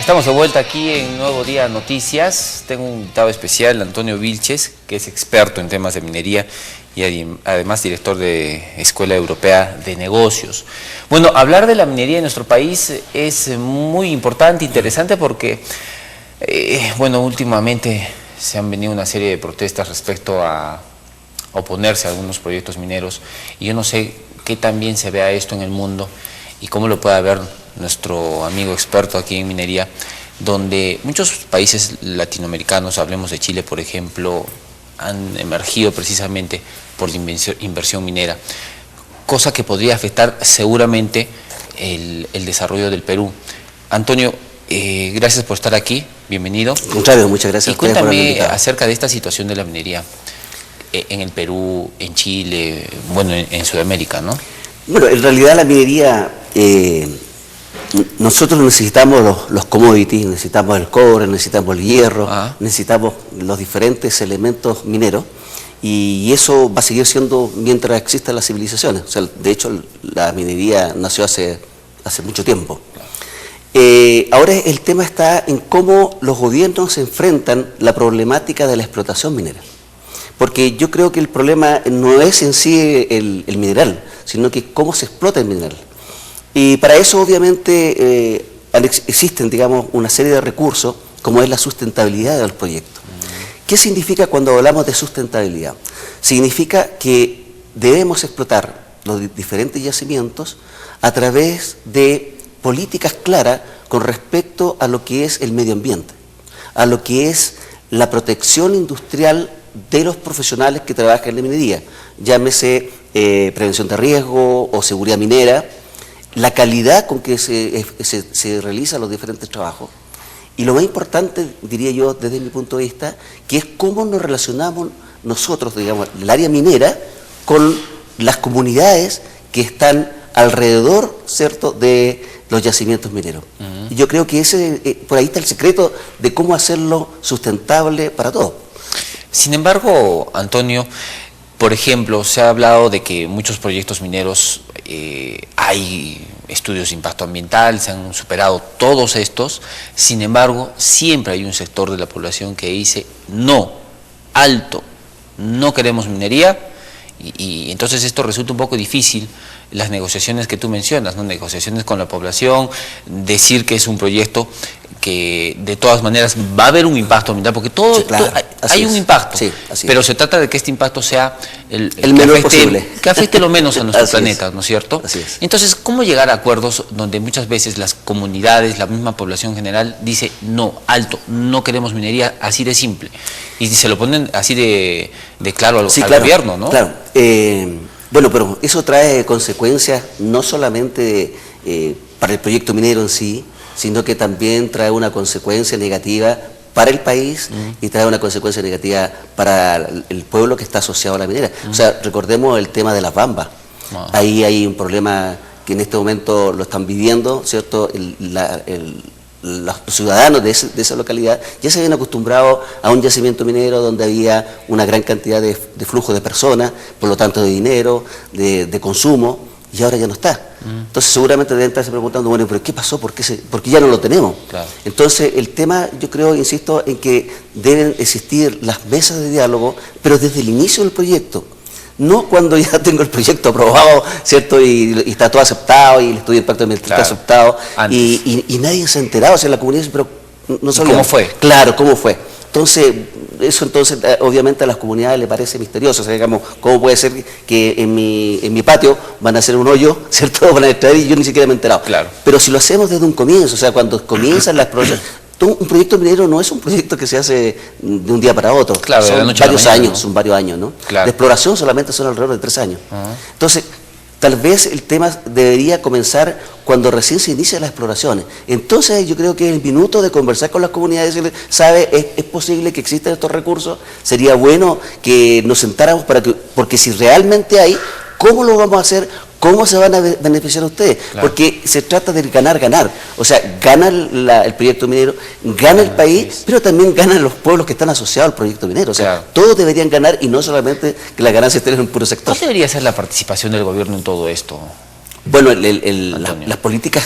Estamos de vuelta aquí en Nuevo Día Noticias. Tengo un invitado especial, Antonio Vilches, que es experto en temas de minería y además director de Escuela Europea de Negocios. Bueno, hablar de la minería en nuestro país es muy importante, interesante porque, bueno, últimamente se han venido una serie de protestas respecto a oponerse a algunos proyectos mineros y yo no sé qué tan bien se vea esto en el mundo y cómo lo pueda ver nuestro amigo experto aquí en minería, donde muchos países latinoamericanos, hablemos de Chile por ejemplo, han emergido precisamente por la inversión minera, cosa que podría afectar seguramente el desarrollo del Perú. Antonio, gracias por estar aquí, bienvenido. Contrario, muchas gracias. Y cuéntame acerca de esta situación de la minería en el Perú, en Chile, bueno, en Sudamérica, ¿no? Bueno, en realidad la minería, nosotros necesitamos los commodities, necesitamos el cobre, necesitamos el hierro, necesitamos los diferentes elementos mineros y eso va a seguir siendo mientras existan las civilizaciones. O sea, de hecho, la minería nació hace mucho tiempo. Ahora el tema está en cómo los gobiernos enfrentan la problemática de la explotación minera. Porque yo creo que el problema no es en sí el mineral, sino que cómo se explota el mineral. Y para eso obviamente existen, digamos, una serie de recursos, como es la sustentabilidad de los proyectos. ¿Qué significa cuando hablamos de sustentabilidad? Significa que debemos explotar los diferentes yacimientos a través de políticas claras con respecto a lo que es el medio ambiente, a lo que es la protección industrial de los profesionales que trabajan en la minería, llámese prevención de riesgo o seguridad minera, la calidad con que se realizan los diferentes trabajos y lo más importante, diría yo desde mi punto de vista, que es cómo nos relacionamos nosotros, digamos, el área minera con las comunidades que están alrededor, ¿cierto?, de los yacimientos mineros. Y yo creo que por ahí está el secreto de cómo hacerlo sustentable para todos. Sin embargo, Antonio, por ejemplo, se ha hablado de que muchos proyectos mineros hay estudios de impacto ambiental, se han superado todos estos, sin embargo, siempre hay un sector de la población que dice no, alto, no queremos minería y entonces esto resulta un poco difícil, las negociaciones que tú mencionas, ¿no? Negociaciones con la población, decir que es un proyecto que de todas maneras va a haber un impacto ambiental, porque todo, sí, claro, hay un impacto, sí, pero se trata de que este impacto sea el menor posible, que afecte lo menos a nuestro planeta, ¿no es cierto? Así es. Entonces, ¿cómo llegar a acuerdos donde muchas veces las comunidades, la misma población general dice no, alto, no queremos minería, así de simple, y se lo ponen así de claro al gobierno, ¿no? Claro. Bueno, pero eso trae consecuencias no solamente para el proyecto minero en sí, sino que también trae una consecuencia negativa para el país y trae una consecuencia negativa para el pueblo que está asociado a la minera. O sea, recordemos el tema de las bambas. Ahí hay un problema que en este momento lo están viviendo, ¿cierto? Los ciudadanos de esa localidad ya se habían acostumbrado a un yacimiento minero donde había una gran cantidad de flujo de personas, por lo tanto de dinero, de consumo, y ahora ya no está. Entonces seguramente deben estarse preguntando, bueno, ¿pero qué pasó? ¿Por qué ya no lo tenemos? Claro. Entonces el tema, yo creo, insisto, en que deben existir las mesas de diálogo, pero desde el inicio del proyecto. No cuando ya tengo el proyecto aprobado, ¿cierto? Y está todo aceptado y el estudio de impacto ambiental está aceptado y nadie se ha enterado, o sea, la comunidad dice, pero no sabía. ¿Cómo fue? Claro, ¿cómo fue? Entonces, eso obviamente a las comunidades les parece misterioso, o sea, digamos, ¿cómo puede ser que en mi patio van a hacer un hoyo, ¿cierto? Van a extraer y yo ni siquiera me he enterado. Claro. Pero si lo hacemos desde un comienzo, o sea, cuando comienzan las projectos, un proyecto minero no es un proyecto que se hace de un día para otro, claro, son varios años, ¿no? Son varios años, ¿no? Claro. De exploración solamente son alrededor de 3 años. Entonces, tal vez el tema debería comenzar cuando recién se inician las exploraciones. Entonces yo creo que el minuto de conversar con las comunidades y decirles, ¿sabe? Es posible que existan estos recursos, sería bueno que nos sentáramos porque si realmente hay, ¿cómo lo vamos a hacer? ¿Cómo se van a beneficiar ustedes? Claro. Porque se trata de ganar. O sea, gana el proyecto minero, gana el país, pero también ganan los pueblos que están asociados al proyecto minero. O sea, claro, todos deberían ganar y no solamente que las ganancias estén en un puro sector. ¿Cuál debería ser la participación del gobierno en todo esto? Bueno, las políticas,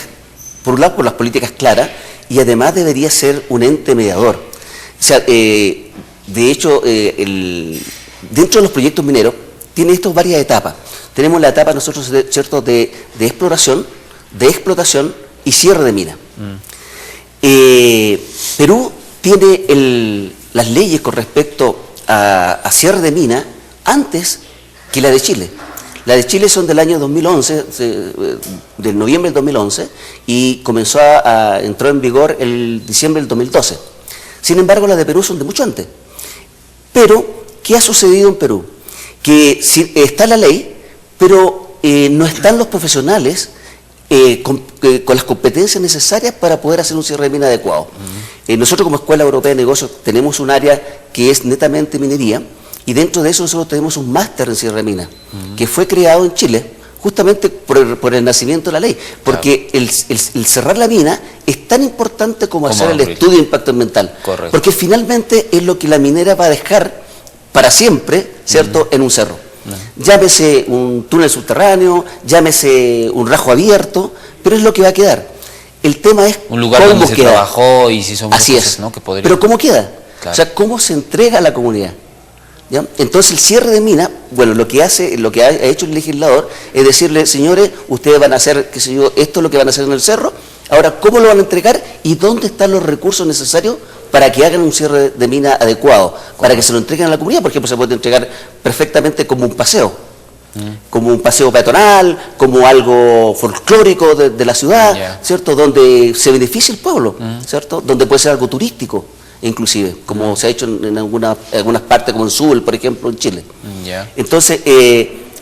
por un lado, por las políticas claras y además debería ser un ente mediador. O sea, de hecho, dentro de los proyectos mineros tiene esto varias etapas. Tenemos la etapa nosotros, ¿cierto?, de exploración, de explotación y cierre de mina. Perú tiene las leyes con respecto a cierre de mina antes que la de Chile. La de Chile son del año 2011, del noviembre del 2011, y entró en vigor el diciembre del 2012. Sin embargo, las de Perú son de mucho antes. Pero, ¿qué ha sucedido en Perú? Que está la ley, pero no están los profesionales con las competencias necesarias para poder hacer un cierre de mina adecuado. Nosotros como Escuela Europea de Negocios tenemos un área que es netamente minería, y dentro de eso nosotros tenemos un máster en cierre de mina, que fue creado en Chile justamente por el nacimiento de la ley, porque el cerrar la mina es tan importante como hacer el estudio de impacto ambiental. Correcto. Porque finalmente es lo que la minera va a dejar para siempre, ¿cierto?, en un cerro. Llámese un túnel subterráneo, llámese un rajo abierto, pero es lo que va a quedar. El tema es un lugar donde se trabajó y se hizo muchas cosas, ¿no? Que podría... Pero ¿cómo queda? Claro. O sea, ¿cómo se entrega a la comunidad? ¿Ya? Entonces el cierre de mina, bueno, lo que ha hecho el legislador es decirle, señores, ustedes van a hacer, qué sé yo, esto es lo que van a hacer en el cerro, ahora, ¿cómo lo van a entregar y dónde están los recursos necesarios para que hagan un cierre de mina adecuado, para que se lo entreguen a la comunidad? Por ejemplo, se puede entregar perfectamente como un paseo, como un paseo peatonal, como algo folclórico de la ciudad, ¿cierto? Donde se beneficie el pueblo, ¿cierto? Donde puede ser algo turístico, inclusive, como se ha hecho en algunas partes, como en Subel, por ejemplo, en Chile. Entonces,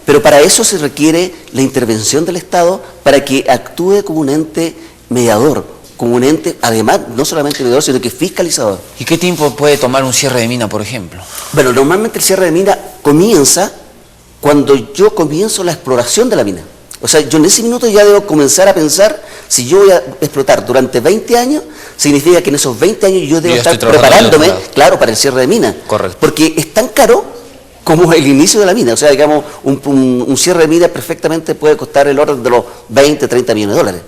pero para eso se requiere la intervención del Estado para que actúe como un ente mediador, como un ente, además, no solamente mediador, sino que fiscalizador. ¿Y qué tiempo puede tomar un cierre de mina, por ejemplo? Bueno, normalmente el cierre de mina comienza cuando yo comienzo la exploración de la mina. O sea, yo en ese minuto ya debo comenzar a pensar, si yo voy a explotar durante 20 años, significa que en esos 20 años yo debo estar preparándome, claro, para el cierre de mina. Correcto. Porque es tan caro como el inicio de la mina. O sea, digamos, un cierre de mina perfectamente puede costar el orden de los 20, 30 millones de dólares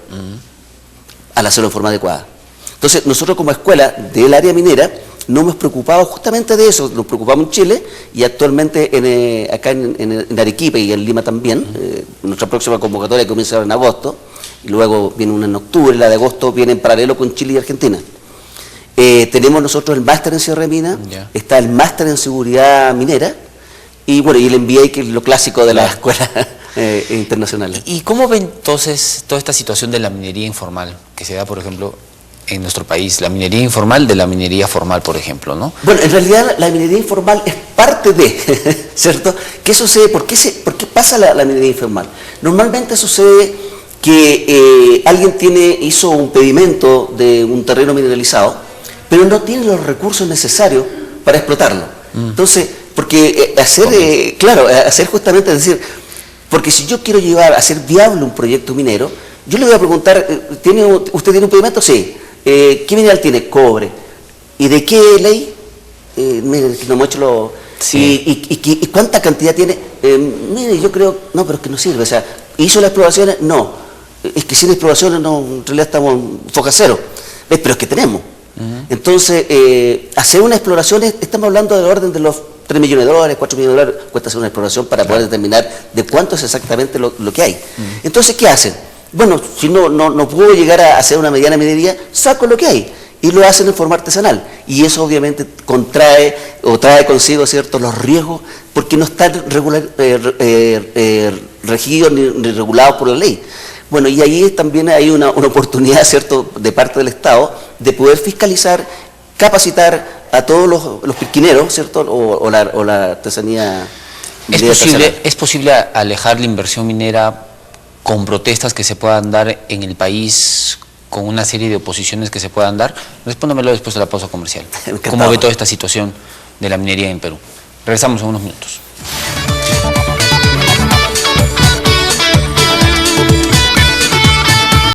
al hacerlo en forma adecuada. Entonces, nosotros como escuela del área minera nos hemos preocupado justamente de eso. Nos preocupamos en Chile y actualmente acá en Arequipa y en Lima también. Nuestra próxima convocatoria comienza ahora en agosto y luego viene una en octubre. La de agosto viene en paralelo con Chile y Argentina. Tenemos nosotros el máster en cierre de mina, está el máster en seguridad minera y bueno, y el MBA, que es lo clásico de la escuela internacional. ¿Y cómo ven entonces toda esta situación de la minería informal que se da, por ejemplo, en nuestro país? La minería informal de la minería formal, por ejemplo, ¿no? Bueno, en realidad la minería informal es parte de, ¿cierto? ¿Qué sucede? ¿Por qué pasa la minería informal? Normalmente sucede que alguien hizo un pedimento de un terreno mineralizado, pero no tiene los recursos necesarios para explotarlo. Entonces, porque hacer justamente, es decir, porque si yo quiero llevar a ser viable un proyecto minero, yo le voy a preguntar, ¿usted tiene un pedimento? Sí. ¿Qué mineral tiene? Cobre. ¿Y de qué ley? Mire, no hemos hecho ¿Y cuánta cantidad tiene? Mire, yo creo, no, pero es que no sirve. O sea, ¿hizo las exploraciones? No. Es que sin exploraciones no, en realidad estamos en foca cero. Pero es que tenemos. Entonces, hacer una exploración, estamos hablando del orden de los 3 millones de dólares, 4 millones de dólares, cuesta hacer una exploración para poder determinar de cuánto es exactamente lo que hay. Entonces, ¿qué hacen? Bueno, si no puedo llegar a hacer una mediana minería, saco lo que hay y lo hacen en forma artesanal. Y eso obviamente trae consigo, ¿cierto?, los riesgos, porque no están regidos ni regulados por la ley. Bueno, y ahí también hay una oportunidad, ¿cierto?, de parte del Estado de poder fiscalizar, capacitar a todos los pirquineros, ¿cierto?, o la artesanía. ¿Es posible alejar la inversión minera con protestas que se puedan dar en el país, con una serie de oposiciones que se puedan dar? Respóndamelo después de la pausa comercial. ¿Cómo ve toda esta situación de la minería en Perú? Regresamos en unos minutos.